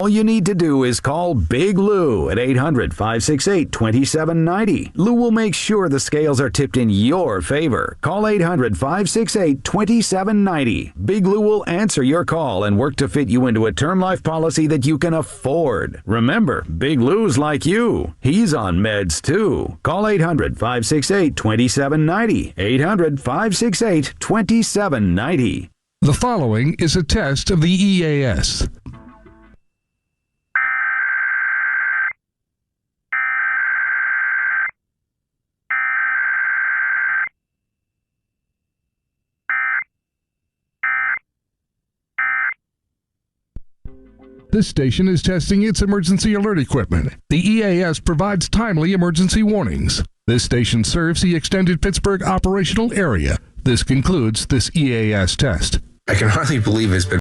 All you need to do is call Big Lou at 800-568-2790. Lou will make sure the scales are tipped in your favor. Call 800-568-2790. Big Lou will answer your call and work to fit you into a term life policy that you can afford. Remember, Big Lou's like you. He's on meds too. Call 800-568-2790. 800-568-2790. The following is a test of the EAS. This station is testing its emergency alert equipment. The EAS provides timely emergency warnings. This station serves the extended Pittsburgh operational area. This concludes this EAS test. I can hardly believe it's been